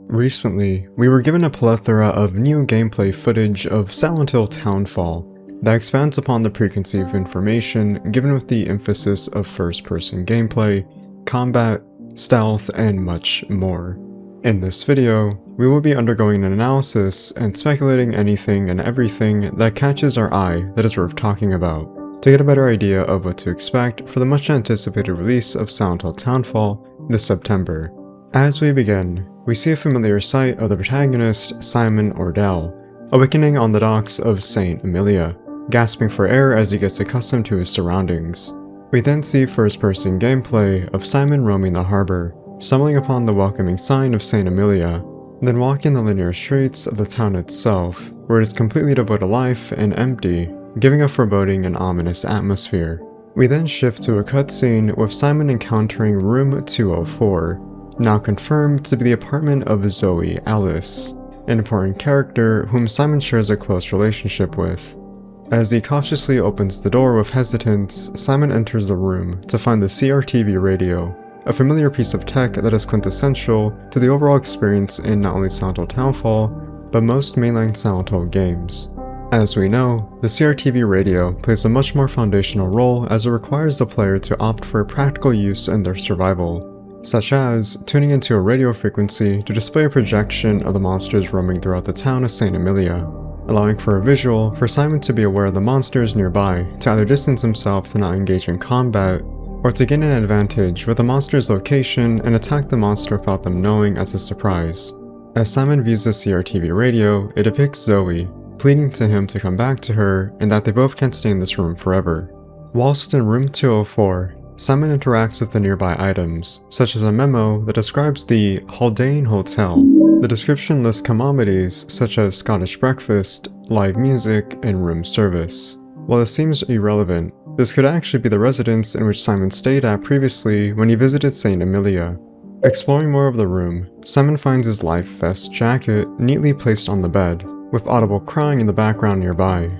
Recently, we were given a plethora of new gameplay footage of Silent Hill Townfall that expands upon the preconceived information given with the emphasis of first-person gameplay, combat, stealth, and much more. In this video, we will be undergoing an analysis and speculating anything and everything that catches our eye that is worth talking about, to get a better idea of what to expect for the much anticipated release of Silent Hill Townfall this September. As we begin, we see a familiar sight of the protagonist, Simon Ordell, awakening on the docks of St. Emilia, gasping for air as he gets accustomed to his surroundings. We then see first-person gameplay of Simon roaming the harbor, stumbling upon the welcoming sign of St. Emilia, then walking the linear streets of the town itself, where it is completely devoid of life and empty, giving a foreboding and ominous atmosphere. We then shift to a cutscene with Simon encountering room 204, now confirmed to be the apartment of Zoe Alice, an important character whom Simon shares a close relationship with. As he cautiously opens the door with hesitance, Simon enters the room to find the CRTV radio, a familiar piece of tech that is quintessential to the overall experience in not only Silent Hill Townfall, but most mainline Silent Hill games. As we know, the CRTV radio plays a much more foundational role as it requires the player to opt for practical use in their survival, such as tuning into a radio frequency to display a projection of the monsters roaming throughout the town of St. Emilia, allowing for a visual for Simon to be aware of the monsters nearby to either distance himself to not engage in combat, or to gain an advantage with the monster's location and attack the monster without them knowing as a surprise. As Simon views the CRTV radio, it depicts Zoe, pleading to him to come back to her and that they both can't stay in this room forever. Whilst in room 204, Simon interacts with the nearby items, such as a memo that describes the Haldane Hotel. The description lists commodities such as Scottish breakfast, live music, and room service. While this seems irrelevant, this could actually be the residence in which Simon stayed at previously when he visited St. Emilia. Exploring more of the room, Simon finds his life vest jacket neatly placed on the bed, with audible crying in the background nearby.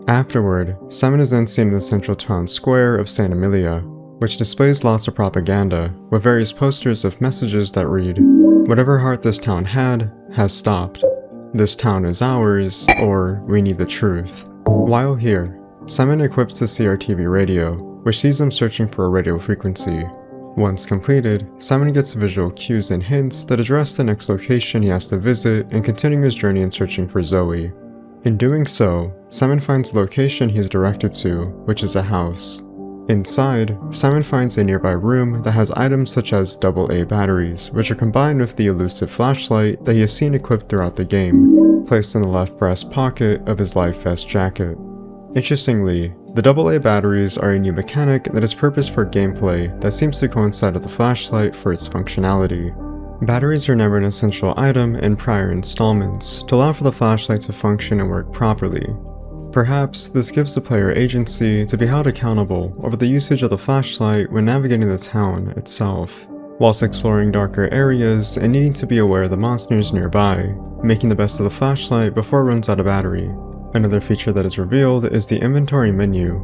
Afterward, Simon is then seen in the central town square of St. Emilia, which displays lots of propaganda, with various posters of messages that read, "Whatever heart this town had, has stopped. This town is ours," or "We need the truth." While here, Simon equips the CRTV radio, which sees him searching for a radio frequency. Once completed, Simon gets visual cues and hints that address the next location he has to visit and continuing his journey in searching for Zoe. In doing so, Simon finds the location he is directed to, which is a house. Inside, Simon finds a nearby room that has items such as AA batteries, which are combined with the elusive flashlight that he has seen equipped throughout the game, placed in the left breast pocket of his life vest jacket. Interestingly, the AA batteries are a new mechanic that is purposed for gameplay that seems to coincide with the flashlight for its functionality. Batteries are never an essential item in prior installments to allow for the flashlight to function and work properly. Perhaps this gives the player agency to be held accountable over the usage of the flashlight when navigating the town itself, whilst exploring darker areas and needing to be aware of the monsters nearby, making the best of the flashlight before it runs out of battery. Another feature that is revealed is the inventory menu.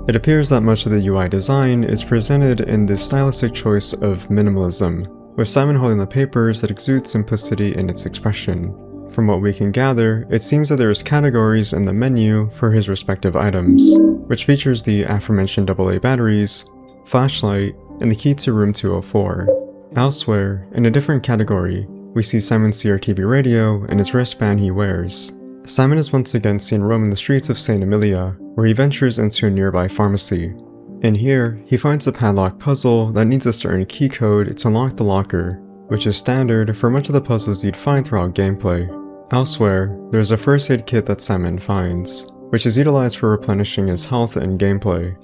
It appears that much of the UI design is presented in this stylistic choice of minimalism, with Simon holding the papers that exude simplicity in its expression. From what we can gather, it seems that there is categories in the menu for his respective items, which features the aforementioned AA batteries, flashlight, and the key to room 204. Elsewhere, in a different category, we see Simon's CRTV radio and his wristband he wears. Simon is once again seen roaming the streets of St. Emilia, where he ventures into a nearby pharmacy. In here, he finds a padlock puzzle that needs a certain key code to unlock the locker, which is standard for much of the puzzles you'd find throughout gameplay. Elsewhere, there's a first aid kit that Simon finds, which is utilized for replenishing his health and gameplay.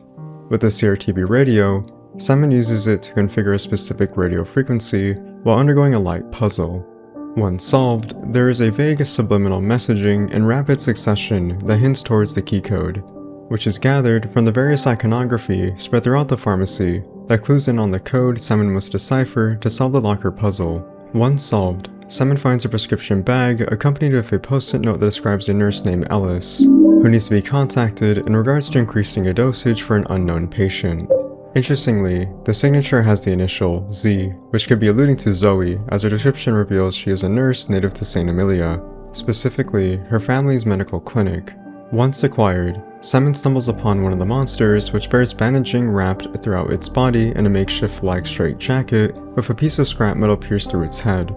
With the CRTV radio, Simon uses it to configure a specific radio frequency while undergoing a light puzzle. Once solved, there is a vague subliminal messaging in rapid succession that hints towards the key code, which is gathered from the various iconography spread throughout the pharmacy that clues in on the code Simon must decipher to solve the locker puzzle. Once solved, Simon finds a prescription bag accompanied with a post-it note that describes a nurse named Ellis, who needs to be contacted in regards to increasing a dosage for an unknown patient. Interestingly, the signature has the initial Z, which could be alluding to Zoe, as her description reveals she is a nurse native to St. Amelia, specifically her family's medical clinic. Once acquired, Simon stumbles upon one of the monsters, which bears bandaging wrapped throughout its body in a makeshift lag straight jacket with a piece of scrap metal pierced through its head.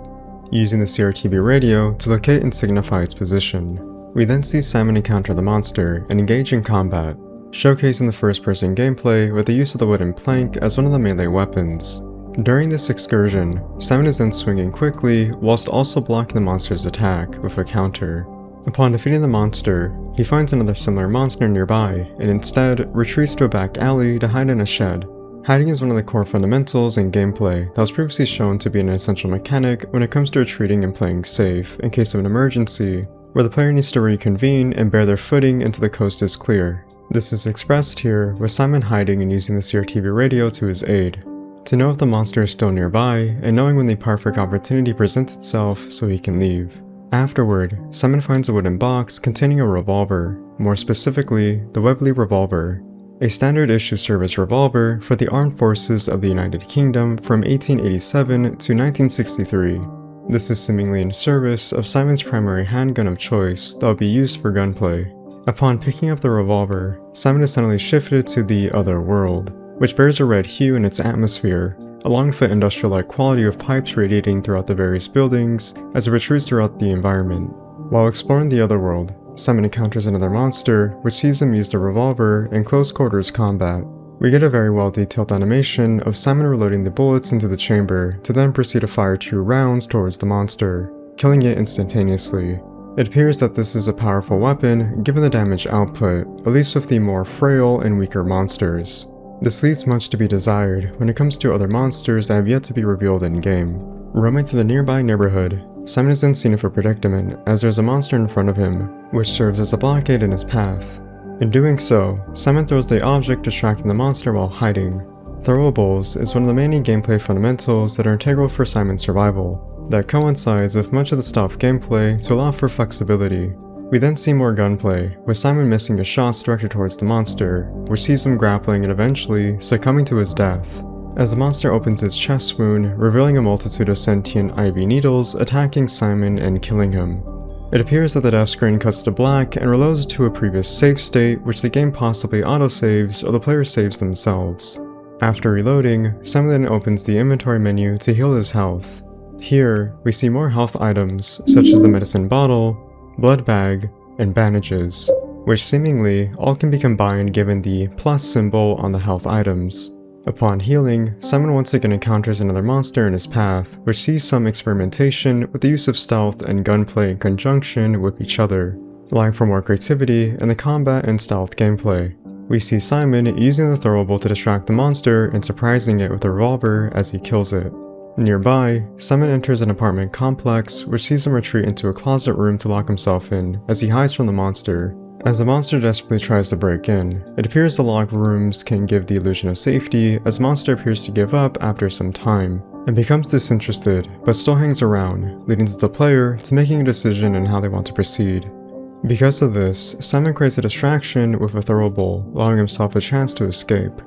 Using the CRTV radio to locate and signify its position, we then see Simon encounter the monster and engage in combat, showcasing the first-person gameplay with the use of the wooden plank as one of the melee weapons. During this excursion, Simon is then swinging quickly whilst also blocking the monster's attack with a counter. Upon defeating the monster, he finds another similar monster nearby and instead retreats to a back alley to hide in a shed. Hiding is one of the core fundamentals in gameplay that was previously shown to be an essential mechanic when it comes to retreating and playing safe in case of an emergency, where the player needs to reconvene and bear their footing until the coast is clear. This is expressed here with Simon hiding and using the CRTV radio to his aid, to know if the monster is still nearby and knowing when the perfect opportunity presents itself so he can leave. Afterward, Simon finds a wooden box containing a revolver, more specifically, the Webley revolver, a standard issue service revolver for the armed forces of the United Kingdom from 1887 to 1963. This is seemingly in service of Simon's primary handgun of choice that will be used for gunplay. Upon picking up the revolver, Simon is suddenly shifted to the other world, which bears a red hue in its atmosphere, along with the industrial-like quality of pipes radiating throughout the various buildings as it protrudes throughout the environment. While exploring the other world, Simon encounters another monster, which sees him use the revolver in close quarters combat. We get a very well detailed animation of Simon reloading the bullets into the chamber to then proceed to fire 2 rounds towards the monster, killing it instantaneously. It appears that this is a powerful weapon given the damage output, at least with the more frail and weaker monsters. This leaves much to be desired when it comes to other monsters that have yet to be revealed in-game. Roaming through the nearby neighborhood, Simon is then seen in a predicament as there's a monster in front of him, which serves as a blockade in his path. In doing so, Simon throws the object distracting the monster while hiding. Throwables is one of the many gameplay fundamentals that are integral for Simon's survival, that coincides with much of the stealth gameplay to allow for flexibility. We then see more gunplay, with Simon missing his shots directed towards the monster, which sees him grappling and eventually succumbing to his death, as the monster opens its chest wound, revealing a multitude of sentient IV needles attacking Simon and killing him. It appears that the death screen cuts to black and reloads to a previous save state, which the game possibly autosaves or the player saves themselves. After reloading, Simon then opens the inventory menu to heal his health. Here, we see more health items, such as the medicine bottle, blood bag, and bandages, which seemingly all can be combined given the plus symbol on the health items. Upon healing, Simon once again encounters another monster in his path, which sees some experimentation with the use of stealth and gunplay in conjunction with each other, allowing for more creativity in the combat and stealth gameplay. We see Simon using the throwable to distract the monster and surprising it with a revolver as he kills it. Nearby, Simon enters an apartment complex which sees him retreat into a closet room to lock himself in as he hides from the monster. As the monster desperately tries to break in, it appears the locked rooms can give the illusion of safety as the monster appears to give up after some time, and becomes disinterested but still hangs around, leading the player to making a decision on how they want to proceed. Because of this, Simon creates a distraction with a throwable, allowing himself a chance to escape.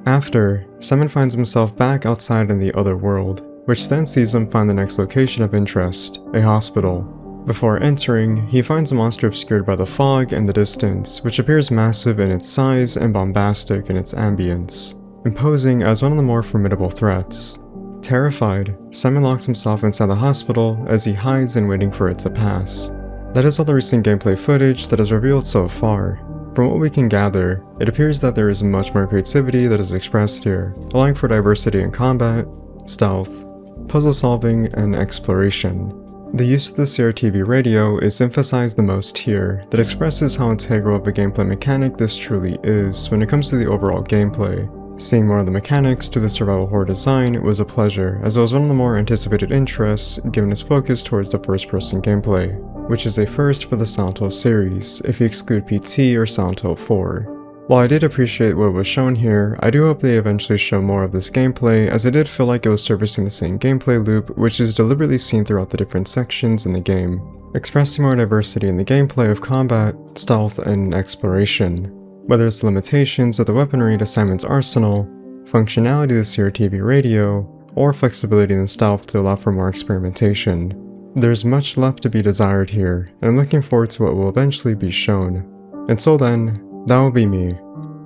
After, Simon finds himself back outside in the other world, which then sees him find the next location of interest, a hospital. Before entering, he finds a monster obscured by the fog in the distance, which appears massive in its size and bombastic in its ambience, imposing as one of the more formidable threats. Terrified, Simon locks himself inside the hospital as he hides and waiting for it to pass. That is all the recent gameplay footage that is revealed so far. From what we can gather, it appears that there is much more creativity that is expressed here, allowing for diversity in combat, stealth, puzzle solving, and exploration. The use of the CRTV radio is emphasized the most here, that expresses how integral of a gameplay mechanic this truly is when it comes to the overall gameplay. Seeing more of the mechanics to the survival horror design was a pleasure, as it was one of the more anticipated interests given its focus towards the first-person gameplay, which is a first for the Silent Hill series, if you exclude PT or Silent Hill 4. While I did appreciate what was shown here, I do hope they eventually show more of this gameplay, as I did feel like it was servicing the same gameplay loop, which is deliberately seen throughout the different sections in the game, expressing more diversity in the gameplay of combat, stealth, and exploration. Whether it's the limitations of the weaponry to Simon's arsenal, functionality of the CRTV radio, or flexibility in the stealth to allow for more experimentation. There's much left to be desired here, and I'm looking forward to what will eventually be shown. Until then, that will be me.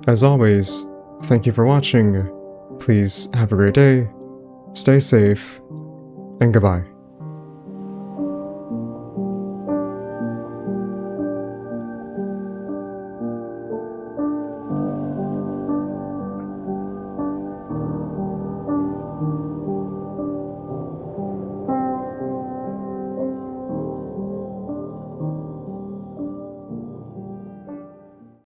As always, thank you for watching, please have a great day, stay safe, and goodbye.